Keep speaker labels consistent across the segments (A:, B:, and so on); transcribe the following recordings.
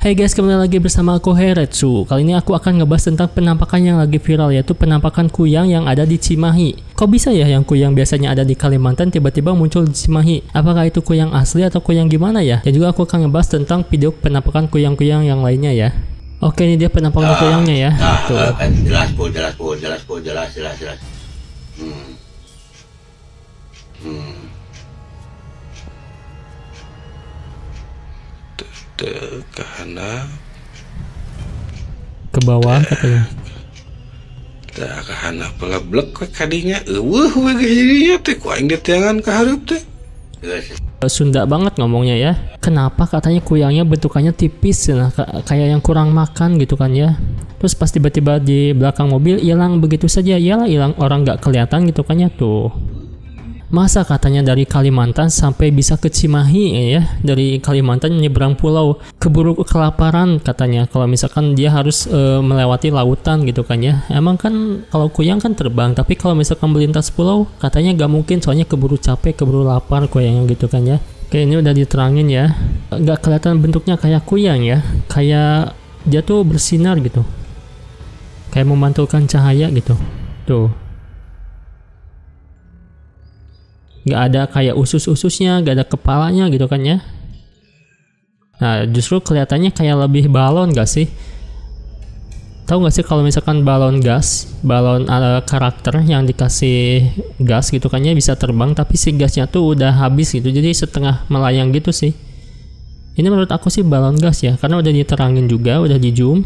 A: Hey guys, kembali lagi bersama aku Heretsu. Kali ini aku akan ngebahas tentang penampakan yang lagi viral, yaitu penampakan kuyang yang ada di Cimahi. Kok bisa ya yang kuyang biasanya ada di Kalimantan tiba-tiba muncul di Cimahi? Apakah itu kuyang asli atau kuyang gimana ya? Dan juga aku akan ngebahas tentang video penampakan kuyang-kuyang yang lainnya ya. Oke, ini dia penampakan kuyangnya ya. Tuh.
B: Jelas. Karena
A: Ke bawah katanya.
B: karena pelablek kadinya jadinya teh ku aing detengan ka hareup teh.
A: Sunda banget ngomongnya ya. Kenapa katanya kuyangnya bentukannya tipis, nah kayak yang kurang makan gitu kan ya. Terus pas tiba-tiba di belakang mobil hilang begitu saja. Iyalah, hilang, orang nggak kelihatan gitu kan ya tuh. Masa katanya dari Kalimantan sampai bisa ke Cimahi ya, dari Kalimantan nyebrang pulau, keburu kelaparan katanya kalau misalkan dia harus melewati lautan gitu kan ya. Emang kan kalau kuyang kan terbang, tapi kalau misalkan melintas pulau katanya gak mungkin, soalnya keburu capek, keburu lapar kuyangnya gitu kan ya. Oke, ini udah diterangin ya, gak kelihatan bentuknya kayak kuyang ya, kayak dia tuh bersinar gitu, kayak memantulkan cahaya gitu tuh. Nggak ada kayak usus-ususnya, nggak ada kepalanya gitu kan ya. Nah, justru kelihatannya kayak lebih balon gak sih? Tahu nggak sih kalau misalkan balon gas, balon karakter yang dikasih gas gitu kan ya, bisa terbang tapi si gasnya tuh udah habis gitu, jadi setengah melayang gitu sih. Ini menurut aku sih balon gas ya, karena udah diterangin juga, udah di zoom,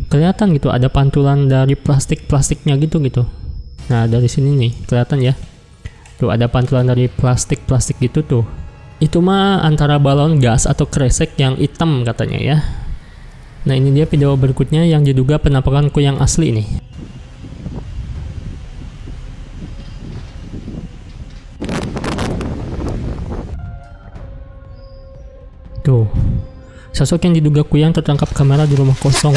A: kelihatan gitu ada pantulan dari plastiknya gitu. Nah, dari sini nih kelihatan ya. Tuh ada pantulan dari plastik gitu tuh. Itu mah antara balon gas atau kresek yang hitam katanya ya. Nah, ini dia video berikutnya yang diduga penampakan kuyang asli nih. Tuh, sosok yang diduga kuyang tertangkap kamera di rumah kosong.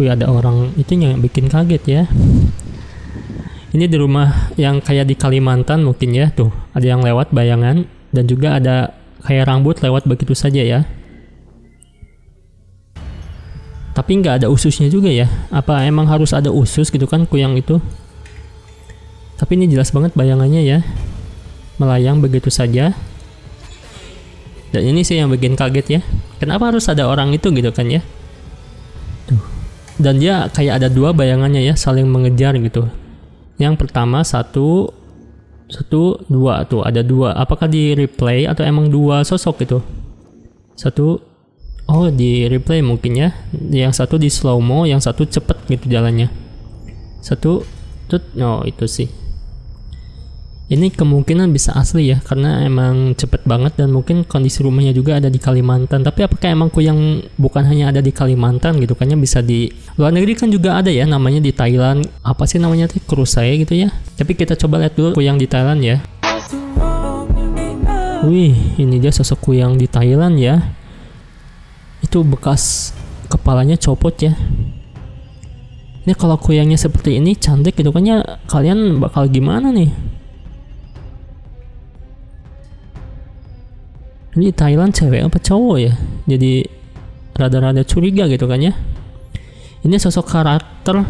A: Wih, ada orang itunya yang bikin kaget ya. Ini di rumah yang kayak di Kalimantan mungkin ya, tuh ada yang lewat bayangan, dan juga ada kayak rambut lewat begitu saja ya. Tapi nggak ada ususnya juga ya, apa emang harus ada usus gitu kan kuyang itu? Tapi ini jelas banget bayangannya ya, melayang begitu saja. Dan ini sih yang bikin kaget ya, kenapa harus ada orang itu gitu kan ya. Tuh. Dan dia kayak ada dua bayangannya ya, saling mengejar gitu. Yang pertama satu, dua, tuh ada dua. Apakah di replay atau emang dua sosok itu? Satu, oh di replay mungkin ya. Yang satu di slow mo, yang satu cepet gitu jalannya. Satu, no itu sih. Ini kemungkinan bisa asli ya, karena emang cepet banget dan mungkin kondisi rumahnya juga ada di Kalimantan. Tapi apakah emang kuyang bukan hanya ada di Kalimantan gitu kan ya, bisa di luar negeri kan juga ada ya, namanya di Thailand. Apa sih namanya tuh, Krusai gitu ya. Tapi kita coba lihat dulu kuyang di Thailand ya. Wih, ini dia sosok kuyang di Thailand ya. Itu bekas kepalanya copot ya. Ini kalau kuyangnya seperti ini cantik gitu kan ya, kalian bakal gimana nih? Ini Thailand cewek apa cowok ya? Jadi rada-rada curiga gitu kan ya. Ini sosok karakter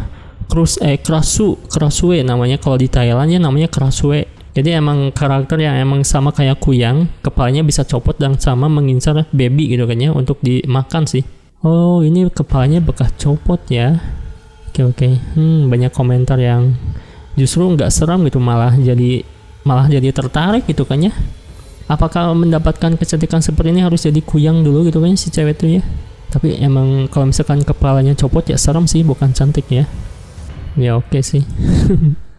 A: Krasue namanya kalau di Thailand ya, namanya Krasue. Jadi emang karakter yang emang sama kayak kuyang, kepalanya bisa copot dan sama mengincar baby gitu kan ya, untuk dimakan sih. Oh, ini kepalanya bekas copot ya. Oke. Banyak komentar yang justru nggak seram gitu, malah jadi tertarik gitu kan ya. Apakah mendapatkan kecantikan seperti ini harus jadi kuyang dulu gitu kan si cewek tuh ya. Tapi emang kalau misalkan kepalanya copot ya serem sih, bukan cantik ya. Ya oke sih.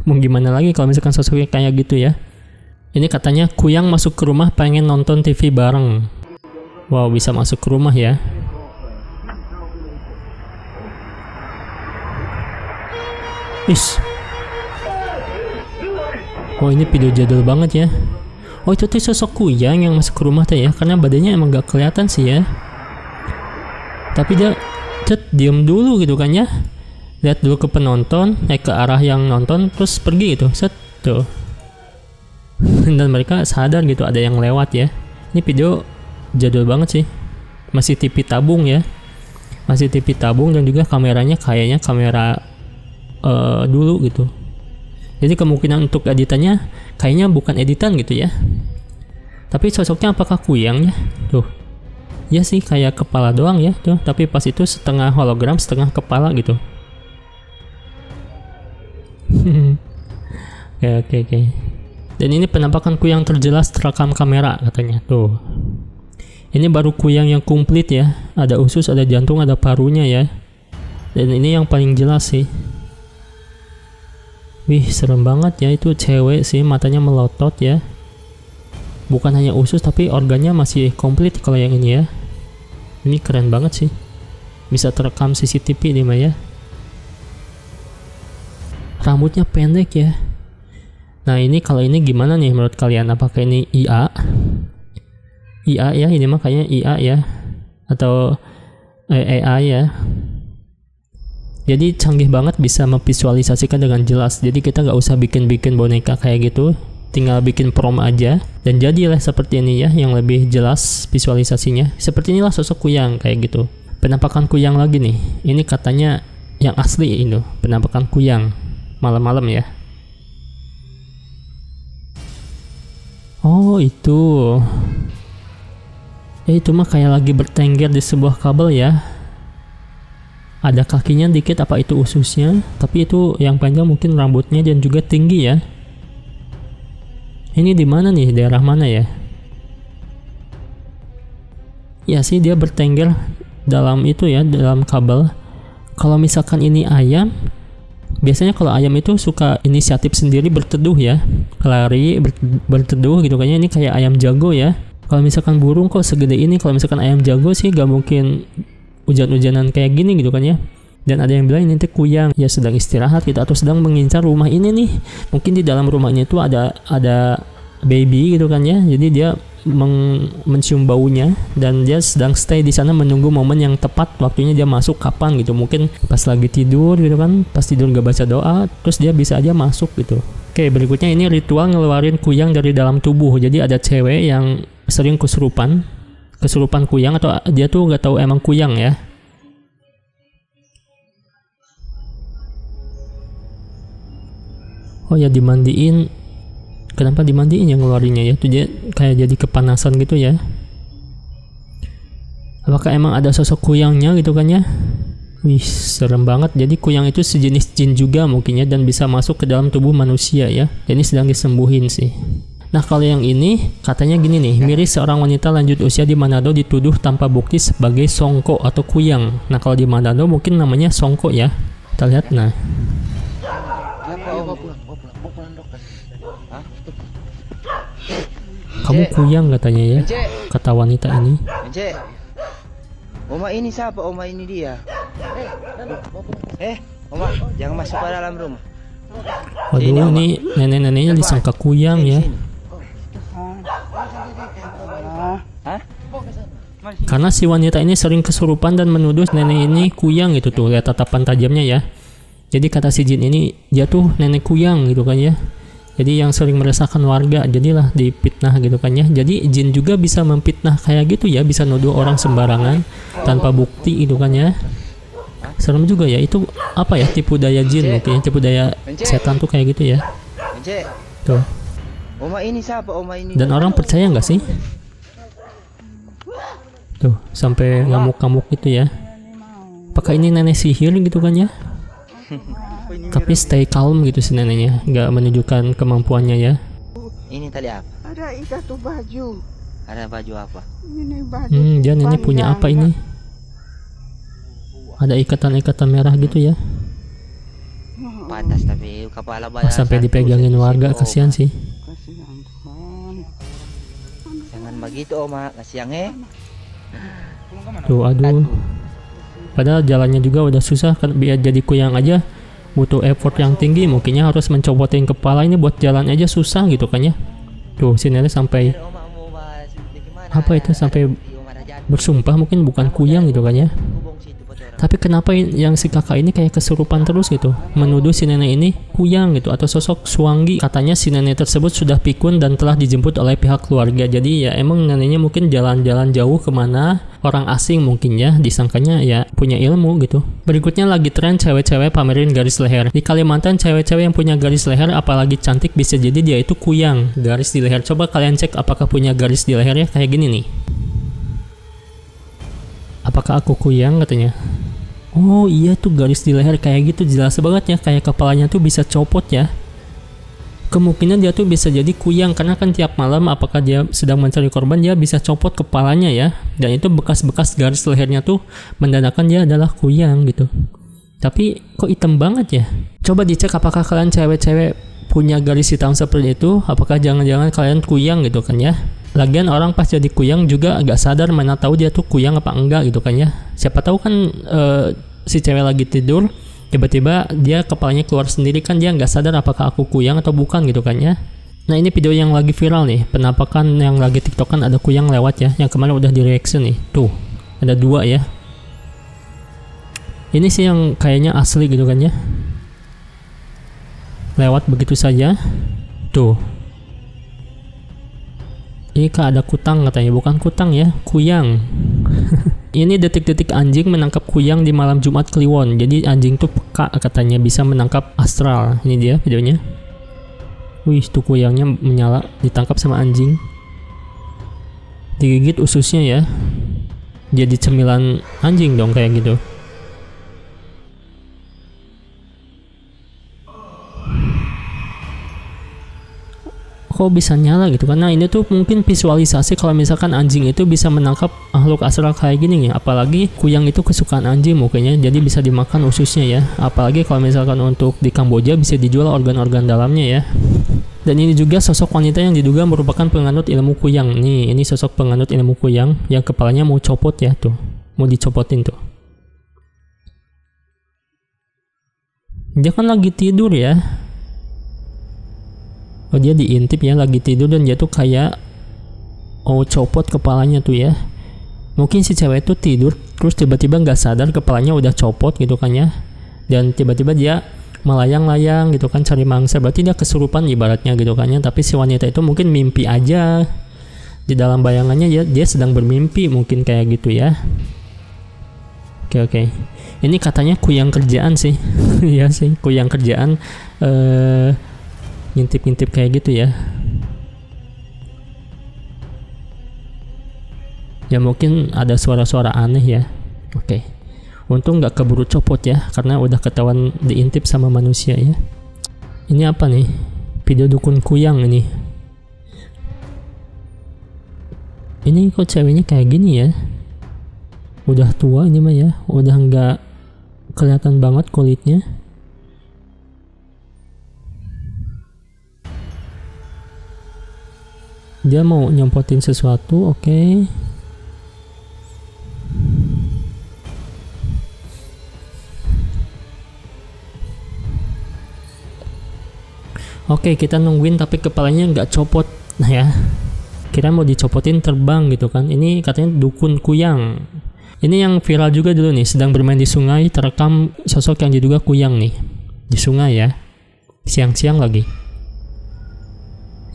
A: Mau gimana lagi kalau misalkan sosoknya kayak gitu ya. Ini katanya kuyang masuk ke rumah pengen nonton TV bareng. Wow, bisa masuk ke rumah ya. Is. Oh, ini video jadul banget ya. Oh, itu tuh sosok kuyang yang masuk ke rumah tuh ya, karena badannya emang gak kelihatan sih ya. Tapi dia diem dulu gitu kan ya. Lihat dulu ke penonton, ke arah yang nonton, terus pergi gitu. Tuh. Dan mereka sadar gitu ada yang lewat ya. Ini video jadul banget sih. Masih TV tabung ya. Masih TV tabung dan juga kameranya kayaknya kamera dulu gitu. Jadi kemungkinan untuk editannya kayaknya bukan editan gitu ya. Tapi sosoknya apakah Kuyang ya? Tuh. Ya sih kayak kepala doang ya tuh, tapi pas itu setengah hologram, setengah kepala gitu. Oke. Dan ini penampakan Kuyang terjelas terekam kamera katanya. Tuh. Ini baru Kuyang yang komplit ya. Ada usus, ada jantung, ada parunya ya. Dan ini yang paling jelas sih. Wih, serem banget ya, itu cewek sih, matanya melotot ya. Bukan hanya usus tapi organnya masih komplit kalau yang ini ya. Ini keren banget sih. Bisa terekam CCTV nih mah ya. Rambutnya pendek ya. Nah, ini kalau ini gimana nih menurut kalian? Apakah ini IA? IA ya, ini mah kayaknya IA ya. Atau AI ya. Jadi canggih banget, bisa memvisualisasikan dengan jelas. Jadi kita nggak usah bikin-bikin boneka kayak gitu, tinggal bikin prom aja dan jadilah seperti ini ya, yang lebih jelas visualisasinya. Seperti inilah sosok Kuyang kayak gitu. Penampakan Kuyang lagi nih. Ini katanya yang asli itu, penampakan Kuyang malam-malam ya. Oh itu. Ya itu mah kayak lagi bertengger di sebuah kabel ya. Ada kakinya dikit, apa itu ususnya? Tapi itu yang panjang mungkin rambutnya dan juga tinggi ya. Ini di mana nih? Daerah mana ya? Ya sih dia bertengger dalam itu ya, dalam kabel. Kalau misalkan ini ayam, biasanya kalau ayam itu suka inisiatif sendiri berteduh ya, lari berteduh gitu kayaknya. Ini kayak ayam jago ya. Kalau misalkan burung kok segede ini, kalau misalkan ayam jago sih gak mungkin hujan-hujanan kayak gini gitu kan ya. Dan ada yang bilang ini tuh Kuyang ya sedang istirahat gitu, atau sedang mengincar rumah ini nih. Mungkin di dalam rumahnya itu ada baby gitu kan ya. Jadi dia mencium baunya dan dia sedang stay di sana menunggu momen yang tepat, waktunya dia masuk kapan gitu. Mungkin pas lagi tidur gitu kan, pas tidur gak baca doa, terus dia bisa aja masuk gitu. Oke, berikutnya ini ritual ngeluarin Kuyang dari dalam tubuh. Jadi ada cewek yang sering kesurupan Kuyang, atau dia tuh nggak tahu emang Kuyang ya. Oh ya, dimandiin. Kenapa dimandiin yang ngeluarinnya ya? Tuh dia kayak jadi kepanasan gitu ya. Apakah emang ada sosok Kuyangnya gitu kan ya? Wih, serem banget. Jadi Kuyang itu sejenis jin juga mungkin ya, dan bisa masuk ke dalam tubuh manusia ya. Dan ini sedang disembuhin sih. Nah, kalau yang ini katanya gini nih, miris seorang wanita lanjut usia di Manado dituduh tanpa bukti sebagai Songko atau Kuyang. Nah, kalau di Manado mungkin namanya Songko ya. Kita lihat nah. Kamu Kuyang katanya ya, kata wanita ini.
C: Oma ini siapa? Oma ini dia. Oma, jangan masuk ke dalam rumah.
A: Waduh, ini nenek-neneknya disangka Kuyang ya. Karena si wanita ini sering kesurupan dan menuduh nenek ini Kuyang gitu tuh, lihat tatapan tajamnya ya. Jadi kata si jin ini, dia tuh nenek Kuyang gitu kan ya. Jadi yang sering meresahkan warga, jadilah dipitnah gitu kan ya. Jadi jin juga bisa memfitnah kayak gitu ya, bisa nuduh orang sembarangan tanpa bukti gitu kan ya. Serem juga ya, itu apa ya, tipu daya jin mungkin, tipu daya setan tuh kayak gitu ya. Tuh.
C: Oma ini siapa? Oma ini.
A: Dan orang percaya nggak sih? Tuh, sampai ngamuk-ngamuk gitu ya. Apakah ini nenek sihir gitu kan ya? Tapi stay calm gitu si neneknya, nggak menunjukkan kemampuannya ya.
C: Ini tali apa?
D: Ada ikat baju.
C: Ada baju apa?
D: Ini baju.
A: Dia nenek punya apa ini? Ada ikatan-ikatan merah gitu ya.
C: Panas tapi kepala banyak.
A: Sampai dipegangin warga, kasihan sih.
D: Kasihan Tuhan.
C: Jangan begitu Oma, kasihan
A: Tuh, aduh. Padahal jalannya juga udah susah kan, biar jadi Kuyang aja butuh effort yang tinggi, mungkinnya harus mencopotin kepala, ini buat jalan aja susah gitu kan ya. Tuh, si nenek sampai apa itu, sampai bersumpah mungkin bukan Kuyang gitu kan ya. Tapi kenapa yang si kakak ini kayak kesurupan terus gitu, menuduh si nenek ini kuyang gitu atau sosok Suanggi. Katanya si nenek tersebut sudah pikun dan telah dijemput oleh pihak keluarga. Jadi ya emang neneknya mungkin jalan-jalan jauh kemana, orang asing mungkin ya, disangkanya ya punya ilmu gitu. Berikutnya lagi tren cewek-cewek pamerin garis leher. Di Kalimantan cewek-cewek yang punya garis leher apalagi cantik bisa jadi dia itu kuyang, garis di leher. Coba kalian cek apakah punya garis di leher ya, kayak gini nih. Apakah aku kuyang katanya? Oh iya tuh garis di leher kayak gitu, jelas banget ya, kayak kepalanya tuh bisa copot ya. Kemungkinan dia tuh bisa jadi kuyang karena kan tiap malam apakah dia sedang mencari korban dia bisa copot kepalanya ya. Dan itu bekas-bekas garis lehernya tuh menandakan dia adalah kuyang gitu. Tapi kok hitam banget ya? Coba dicek apakah kalian cewek-cewek punya garis hitam seperti itu, apakah jangan-jangan kalian kuyang gitu kan ya. Lagian orang pas jadi kuyang juga agak sadar mana tahu dia tuh kuyang apa enggak gitu kan ya. Siapa tahu kan si cewek lagi tidur tiba-tiba dia kepalanya keluar sendiri, kan dia nggak sadar apakah aku kuyang atau bukan gitu kan ya. Nah ini video yang lagi viral nih, penampakan yang lagi tiktokan ada kuyang lewat ya, yang kemarin udah di reaction nih. Tuh ada 2 ya. Ini sih yang kayaknya asli gitu kan ya, lewat begitu saja. Tuh ini kak ada kutang katanya, bukan kutang ya, kuyang. Ini detik-detik anjing menangkap kuyang di malam Jumat Kliwon. Jadi anjing tuh peka katanya, bisa menangkap astral. Ini dia videonya. Wih tuh kuyangnya menyala, ditangkap sama anjing. Digigit ususnya ya. Jadi cemilan anjing dong kayak gitu. Kok bisa nyala gitu, karena ini tuh mungkin visualisasi kalau misalkan anjing itu bisa menangkap makhluk astral kayak gini ya. Apalagi kuyang itu kesukaan anjing mungkinnya, jadi bisa dimakan ususnya ya. Apalagi kalau misalkan untuk di Kamboja bisa dijual organ-organ dalamnya ya. Dan ini juga sosok wanita yang diduga merupakan penganut ilmu kuyang. Nih, ini sosok penganut ilmu kuyang yang kepalanya mau copot ya tuh, mau dicopotin tuh. Dia kan lagi tidur ya. Oh dia diintip ya, lagi tidur dan dia tuh kayak copot kepalanya tuh ya. Mungkin si cewek itu tidur terus tiba-tiba nggak sadar kepalanya udah copot gitu kan ya. Dan tiba-tiba dia melayang-layang gitu kan cari mangsa, berarti dia kesurupan ibaratnya gitu kan ya. Tapi si wanita itu mungkin mimpi aja, di dalam bayangannya dia sedang bermimpi mungkin kayak gitu ya. Oke. Ini katanya kuyang kerjaan sih. Iya sih, kuyang kerjaan ngintip-ngintip kayak gitu ya. Ya mungkin ada suara-suara aneh ya. Oke. Untung nggak keburu copot ya, karena udah ketahuan diintip sama manusia ya. Ini apa nih? Video dukun kuyang ini. Ini kok ceweknya kayak gini ya? Udah tua ini mah ya, udah nggak kelihatan banget kulitnya. Dia mau nyempotin sesuatu, oke. Oke, kita nungguin tapi kepalanya nggak copot. Nah ya, kira mau dicopotin terbang gitu kan. Ini katanya dukun kuyang. Ini yang viral juga dulu nih, sedang bermain di sungai, terekam sosok yang diduga kuyang nih. Di sungai ya, siang-siang lagi.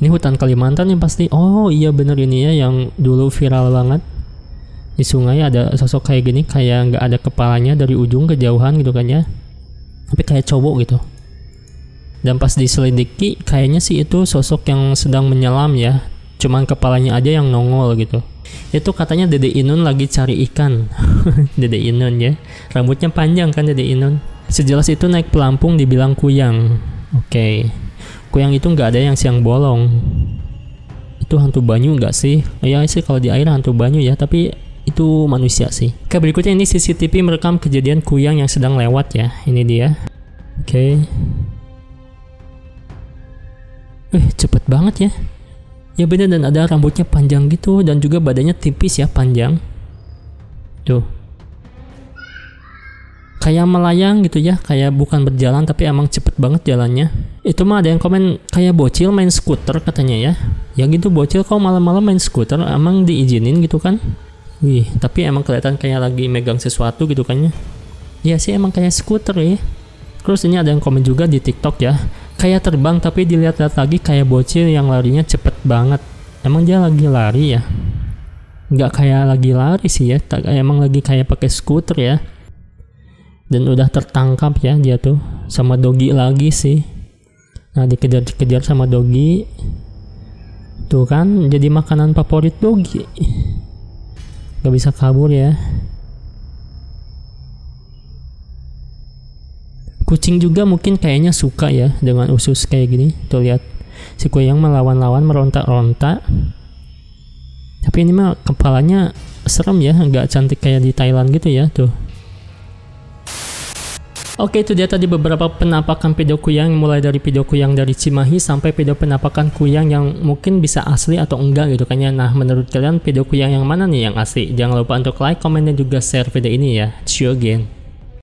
A: Ini hutan Kalimantan yang pasti. Oh iya bener ini ya yang dulu viral banget. Di sungai ada sosok kayak gini, kayak nggak ada kepalanya dari ujung ke jauhan gitu kan ya. Tapi kayak cowok gitu. Dan pas diselidiki kayaknya sih itu sosok yang sedang menyelam ya. Cuman kepalanya aja yang nongol gitu. Itu katanya Dede Inun lagi cari ikan. Dede Inun ya. Rambutnya panjang kan Dede Inun. Sejelas itu naik pelampung dibilang kuyang. Oke. Kuyang itu nggak ada yang siang bolong. Itu hantu banyu nggak sih? Ya sih kalau di air hantu banyu ya, tapi itu manusia sih. Oke, berikutnya ini CCTV merekam kejadian kuyang yang sedang lewat ya. Ini dia. Oke. Cepet banget ya. Ya bener, dan ada rambutnya panjang gitu dan juga badannya tipis ya, panjang. Tuh. Kayak melayang gitu ya, kayak bukan berjalan tapi emang cepet banget jalannya. Itu mah ada yang komen kayak bocil main skuter katanya ya. Ya gitu, bocil kok malam-malam main skuter, emang diizinin gitu kan? Wih, tapi emang kelihatan kayak lagi megang sesuatu gitu kan ya. Ya sih emang kayak skuter ya. Terus ini ada yang komen juga di TikTok ya, kayak terbang tapi dilihat-lihat lagi kayak bocil yang larinya cepet banget. Emang dia lagi lari ya? Nggak kayak lagi lari sih ya, emang lagi kayak pakai skuter ya. Dan udah tertangkap ya dia tuh sama Dogi lagi sih. Nah dikejar-kejar sama Dogi. Tuh kan jadi makanan favorit Dogi. Gak bisa kabur ya. Kucing juga mungkin kayaknya suka ya dengan usus kayak gini. Tuh lihat si Kuyang melawan-lawan meronta-ronta. Tapi ini mah kepalanya serem ya, nggak cantik kayak di Thailand gitu ya tuh. Oke, itu dia tadi beberapa penampakan video Kuyang, mulai dari video Kuyang dari Cimahi sampai video penampakan Kuyang yang mungkin bisa asli atau enggak gitu kan ya. Nah, menurut kalian video Kuyang yang mana nih yang asli? Jangan lupa untuk like, komen, dan juga share video ini ya. See you again.